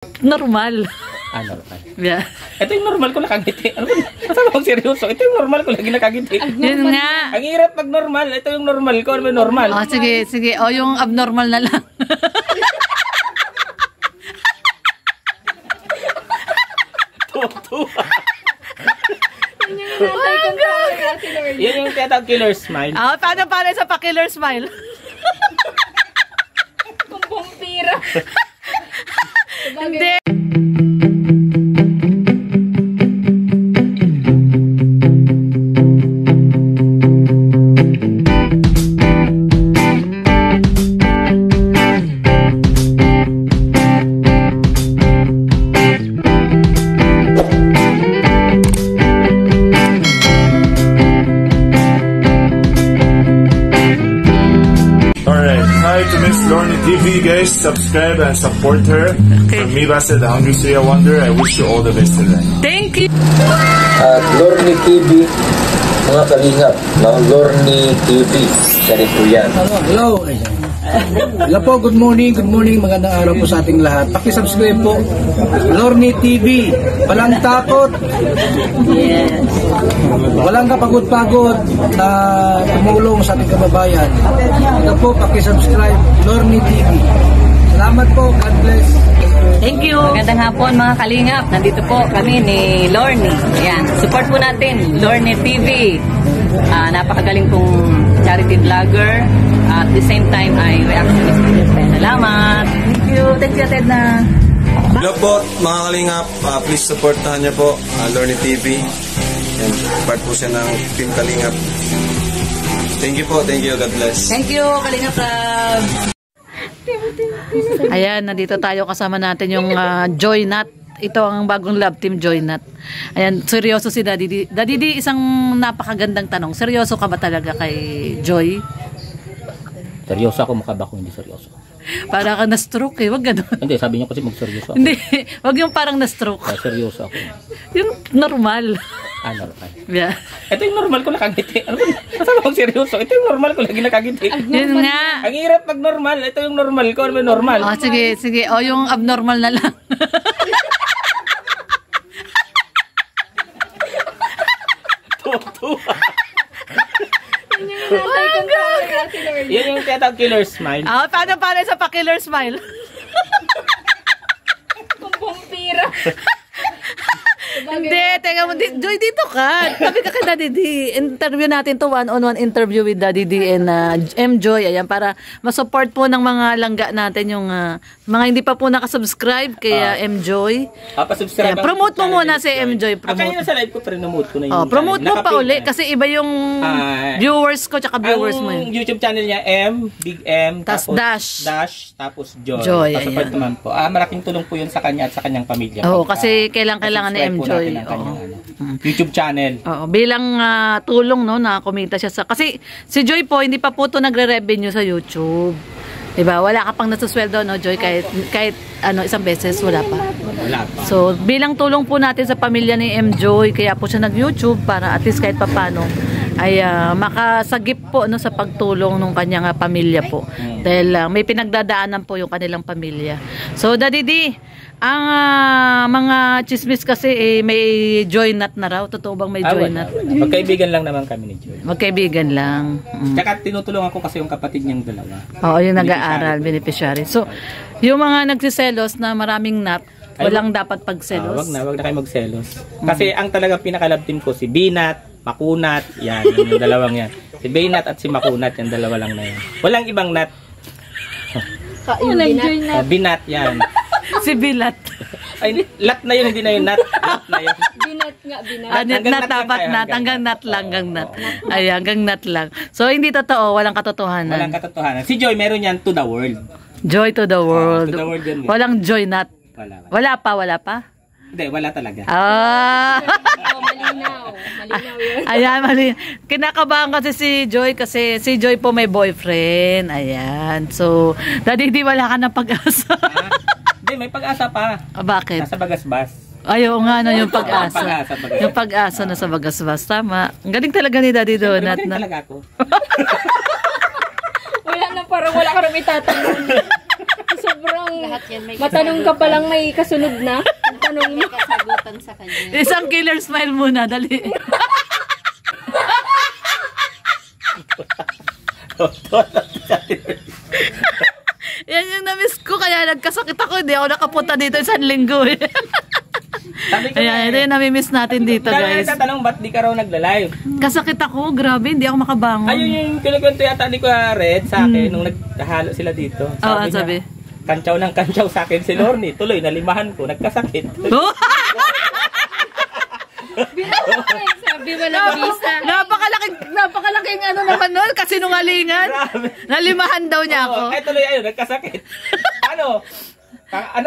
Normal. Ah, normal. Yeah. Ito yung normal ko nakangiti. Ano ba? Masama akong seryoso. Ito yung normal ko lagi nakangiti. Yun nga. Ang hirap pag normal. Ito yung normal ko. Ano ba normal? Oh, sige, sige. O, yung abnormal na lang. Tuwa. Yan yung tinatawag killer smile. Ah, paano sa pa-killer smile? Kung pumpira. Hindi. Lorny TV, guys, subscribe and support her. Okay. From me, Basa, the Hungry Syria Wonder, I wish you all the best today. Thank you! At Lorny TV, mga kalingap ng Lorny TV. Ganito yan. Hello. Hello po, good morning, magandang araw po sa ating lahat. Paki-subscribe po, Lorny TV. Walang takot. Yes. Walang kapagod-pagod na tumulong sa ating kababayan. Ito po, paki-subscribe, Lorny TV. Salamat po, God bless. Thank you. Magandang hapon mga kalingap. Nandito po kami ni Lorny. Ayan. Support po natin, Lorny TV. Napakagaling pong charity vlogger. At the same time ay reactionist. Salamat. Thank you. Thank you, Ted na. Hello po mga kalingap. Please supportahan niyo po Lorny TV. And part po siya ng Team Kalingap. Thank you po. Thank you. God bless. Thank you, Kalingap Rob. Ayan, nandito tayo kasama natin yung Joy Nut. Ito ang bagong love team, Joy Nut. Ayan, seryoso si Daddy D. Daddy D, isang napakagandang tanong. Seryoso ka ba talaga kay Joy? Seryoso ako, mukha ba ako hindi seryoso? Para ka na-stroke eh, wag ganun. Hindi, sabi niyo kasi mag-seryoso ako. Hindi, wag yung parang na-stroke. Seryoso ako. Yung normal. Ah, normal. Yeah. Ito yung normal ko nakangiti. Ano ba? Masama akong seryoso. Ito yung normal ko lagi nakangiti. Yun nga. Ang hirap pag normal. Ito yung normal ko. Ano ba normal? Oh, sige, sige. O, yung abnormal na lang. Tuwa. Yan yung tinatawag killer smile. Ah, paano sa pa-killer smile? Kung pumpira. Hindi, teka mo, Joy, dito ka. Tabi ka kay Daddy D. Interview natin to, one-on-one interview with Daddy D and M. Joy. Ayan, para masupport po ng mga langga natin yung mga hindi pa po nakasubscribe kay M. Joy. Pa-subscribe. Ayan, promote mo muna si M. Joy. Kanina sa live ko, promote ko na yung promote mo pa uli kasi iba yung viewers ko tsaka viewers mo yun. Ang YouTube channel niya, M, Big M, tapos Dash, tapos Joy. Joy, pa-support naman po. Malaking tulong po yun sa kanya at sa kanyang pamilya. Oo, kasi kailangan ni M. Joy. YouTube channel. Oo, bilang tulong no na kumita siya sa kasi si Joy po hindi pa po to nagre-revenue sa YouTube. Diba? Wala ka pang nasusweldo no Joy kahit ano isang beses wala pa. Wala pa. So bilang tulong po natin sa pamilya ni M. Joy kaya po siya nag-YouTube para at least kahit papaano ay makasagip po no sa pagtulong ng kanyang pamilya po. Dahil may pinagdadaanan po yung kanilang pamilya. So Daddy D, ang mga chismis kasi may Joy Nut na raw. Totoo bang may Joy Nut? Magkaibigan lang naman kami ni Joy. Magkaibigan lang. Tsaka tinutulungan ko kasi yung kapatid niyang dalawa. Oo, yung nag-aaral, beneficiary. So, yung mga nagsiselos na maraming nut, walang dapat pagselos. Wag na kayo magselos. Kasi ang talagang pinaka-love team ko si Binat, Makunat, yan, yung dalawang yan. Si Binat at si Makunat, yan dalawa lang na yan. Walang ibang nut. Binat, yan. Si Bilat. Ay, lat na yun, hindi na yun nut. Lat na yun. Binat nga, binat. Nut dapat nut. Hanggang nut lang, hanggang nut. Ay, hanggang nut lang. So, hindi totoo. Walang katotohanan. Walang katotohanan. Si Joy, meron yan to the world. Joy to the world. To the world yun. Walang Joy Nut. Wala pa. Hindi, wala talaga. Malinaw. Malinaw yun. Ayan, malinaw. Kinakabahan kasi si Joy kasi si Joy po may boyfriend. Ayan. So, Daddy di wala ka ng pag-asa. Hindi, may pag-asa pa. Bakit? Nasa Bagasbas. Ayaw nga no, yung pag-asa. Pag-asa. Yung pag-asa na sa Bagasbas. Tama. Ang galing talaga ni Daddy doon. Magaling talaga ako. Wala na, parang wala ka rin itatanong. Sobrang matanong ka palang may kasunod na. Tanong mo. Kasagutan sa kanya. Isang killer smile muna, dali. Yan yung na-miss ko, kaya nagkasakit ako. Hindi ako nakapunta dito isang linggo eh. Sabi ko Ayan, ito yung nami-miss natin dito, Dahil guys. nagtatanong, ba't di ka raw nagla-live? Kasakit ako, grabe, hindi ako makabangon. Ayun yung kinikwento yata ni Kuya Red sa akin nung naghalo sila dito. Oo, sabi. Kantsaw ng kantsaw sa akin si Lorny. Tuloy, nalimahan ko, nagkasakit. Oh! Sabi walang visa. Napakalaking ano naman nun, kasinungalingan. Nalimahan daw niya ako. Ay, tuloy, ayun, nagkasakit.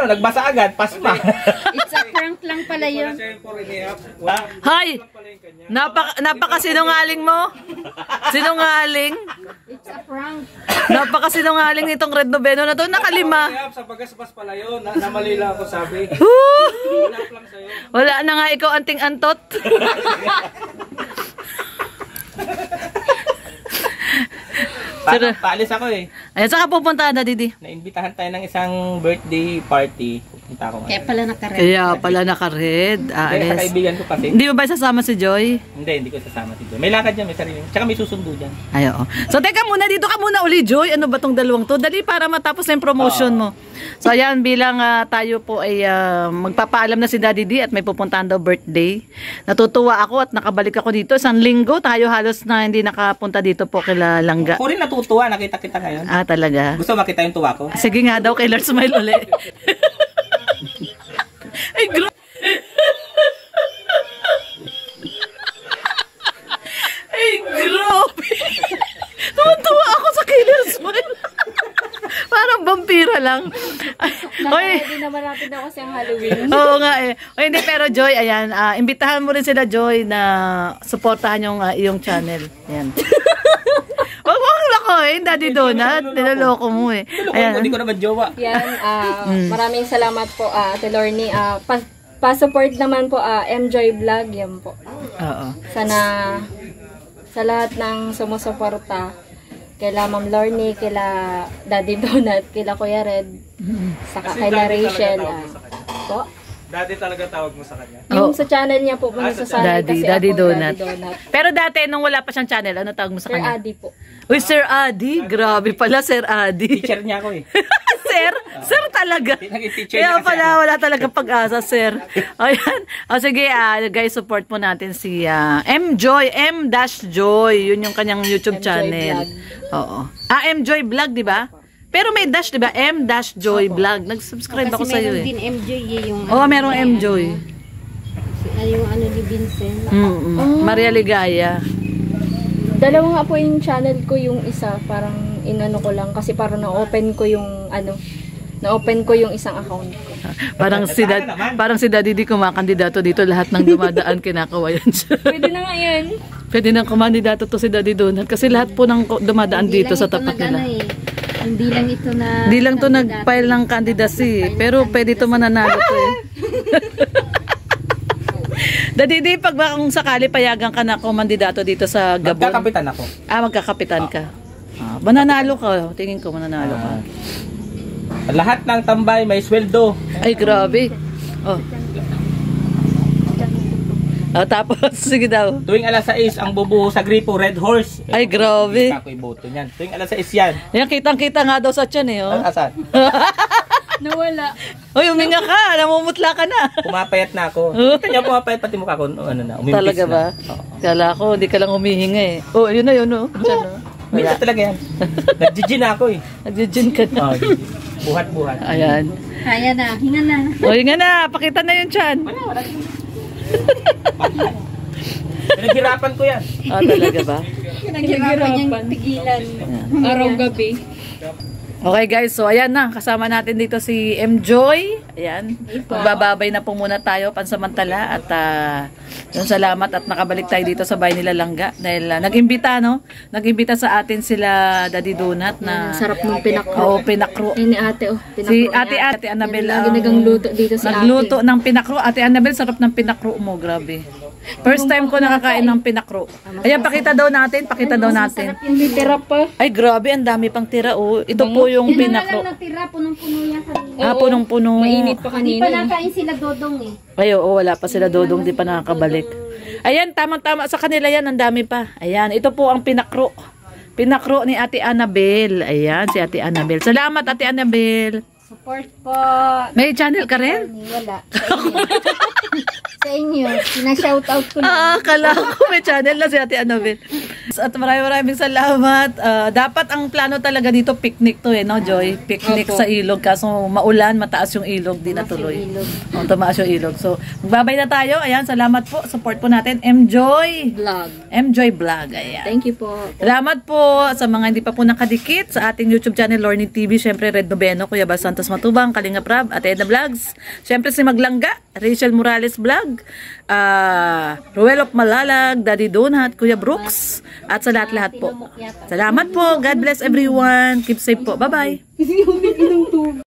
Nagbasa agad, pasma. It's a prank lang pala yun. Hay! Napakasinungaling mo. Sinungaling. It's a prank. Napakasinungaling nitong Red Noveno na to. Nakalima. Sa pagaspas pala yun. Namali lang ako sabi. Wala na nga ikaw anting-antot. Paalis ako eh. Ayan, saan ka pupunta na, Didi? Naimbitahan tayo ng isang birthday party. Pupunta ako Kaya ngayon. pala nakared. Kaya pala naka-red. Hindi, Aalis. sa kaibigan ko kasi. Hindi mo ba sasama si Joy? Hindi ko sasama si Joy. May lakad dyan, may sarili. Tsaka may susundo dyan. Ay, oo. So, teka muna, dito ka muna uli, Joy. Ano ba tong dalawang to? Dali para matapos na yung promotion mo. So, ayan, bilang tayo po ay magpapaalam na si Daddy D at may pupuntahan daw birthday. Natutuwa ako at nakabalik ako dito. Isang linggo, tayo halos na hindi nakapunta dito po kila Langga. Ako rin natutuwa, nakita kita ngayon. Ah, talaga? Gusto makita yung tuwa ko? Sige nga daw, kay Lord Smile uli. Ay, Ay, grabe. Tuwa ako sa Killer Smile. Parang vampira lang. Nakaready naman natin daw kasi ang Halloween. Oo nga eh. O hindi, pero Joy, ayan, imbitahan mo rin sila, Joy, na suportahan yung iyong channel. Ayan. Wag mo ang lako eh, Daddy Donut. Niloloko mo eh. Ayan. Hindi ko naman jowa. Yan, maraming salamat po, Ate Lorny. Pa-support naman po, MJoy Vlog, yan po. Oo. Sana sa lahat ng sumusuporta, kila Ma'am Lorny, kila Daddy Donut, kila Kuya Red, saka kila Rachel. Po. Dati talaga tawag mo sa kanya. Yung sa channel niya po, masasabi kasi Daddy ako, Donut. Daddy Donut. Pero dati, nung wala pa siyang channel, ano tawag mo sa Sir kanya? Adi po. Uy, Sir Adi. Grabe pala, Sir Adi. Teacher niya ako eh. Sir? Sir talaga. Naging-teacher Kaya niya kasi pala, wala talagang pag-asa, Sir. Ayan. O sige, guys, support po natin si M-Joy. M-Joy. Yun yung kanyang YouTube M-Joy channel. Vlog. Oo. M-Joy Vlog, di ba? Pero may dash, di ba? M-Joy Vlog. Nag-subscribe ako Kasi sa'yo meron eh. din MJ yung Oo, merong M-Joy. yung ano ni Vincent. Maria Ligaya. Dalawa nga po yung channel ko, yung isa, parang inano ko lang, kasi parang na-open ko yung, na-open ko yung isang account ko. Parang si Daddy di kumakandidato dito, lahat ng dumadaan kinakawayan siya. Pwede na nga yan. Pwede nang kumandidato to si Daddy Donut kasi lahat po ng dumadaan dito sa tapat nila. Hindi lang ito na... Hindi lang to nag-file ng candidacy, pero pwede to mananalo to eh. Daddy di, pag kung sakali payagan ka na kumandidato dito sa Gabon. Magkakapitan ako. Magkakapitan ka. Mananalo ka, tingin ko mananalo ka. Lahat ng tambay may sweldo. Ay, grabe. Oh. Tapos, sige daw. Tuwing alas 6 ang bubuho sa gripo, Red Horse. Ay, grabe. Kita ko iboto niyan. Tuwing alas 6 yan. Yan, kitang-kita nga daw sa tiyan eh. Oh. Asan? Nawala. Uy, huminga ka. Namumutla ka na. Pumapayat na ako. Kita niyo, pumapayat pati mukha ko. Umimpis talaga ba? Na. Kala ko, hindi ka lang humihinga eh. Oh, yun na yun. Oh. Minsan talaga yan. Nag-gin na ako eh. Nag-gin ka na. Buhat-buhat. Ayan. Kaya na, hinga na. O, hinga na. Pakita na yung tiyan. Wala. Pinaghirapan ko yan. Talaga ba? Pinaghirapan niyang pigilan. Araw-gabi. Okay guys, so ayan na, kasama natin dito si M-Joy. Ayan, magbababay na po muna tayo pansamantala at yung salamat at nakabalik tayo dito sa bahay nila Langga dahil nag-imbita, no? Nag-imbita sa atin sila Daddy Donut na Sarap ng pinakro. Oo, pinakro. Ni ate, pinakro Si Ate Annabel lagi nagangluto dito si nagluto ng pinakro. Ate Annabel, sarap ng pinakro mo, grabe. First time ko nakakain ng pinakro. Ayan, pakita daw natin. Yung tira pa. Ay, grabe, ang dami pang tira, oh. Ito po yung Yan na pinakro. lang natira, punong-puno yan kanina. Ah, punong-puno. Mainit pa Hindi kanina. pa nakain sila Dodong eh. Ay, oo, wala pa sila Dodong, di pa nakakabalik. Ayan, tamang-tama sa kanila yan, ang dami pa. Ayan, ito po ang pinakro. Pinakro ni Ate Annabel. Ayan, si Ate Annabel. Salamat, Ate Annabel. Support po. May channel ka rin? Wala. Sa inyo. Sina-shoutout ko na. Kala ko may channel na si Ate Annabel. At maraming salamat. Dapat ang plano talaga dito, picnic to no, Joy? Picnic sa ilog. Kaso maulan, mataas yung ilog, di natuloy. Tumaas yung ilog. So, magbabay na tayo. Ayan, salamat po. Support po natin. MJoy Vlog. Ayan. Thank you po. Salamat po sa mga hindi pa po nakadikit sa ating YouTube channel, Lorny TV. Siyempre, Red Noveno, Kuya Bas Santos Matubang, Kalinga Prab, Ate Edna Vlogs. Siyempre, si Maglangga, Rachel Morales Vlog, Ruel of Malalag, Daddy Donut, Kuya Brooks, at sa lahat-lahat po. Salamat po. God bless everyone. Keep safe po. Bye-bye.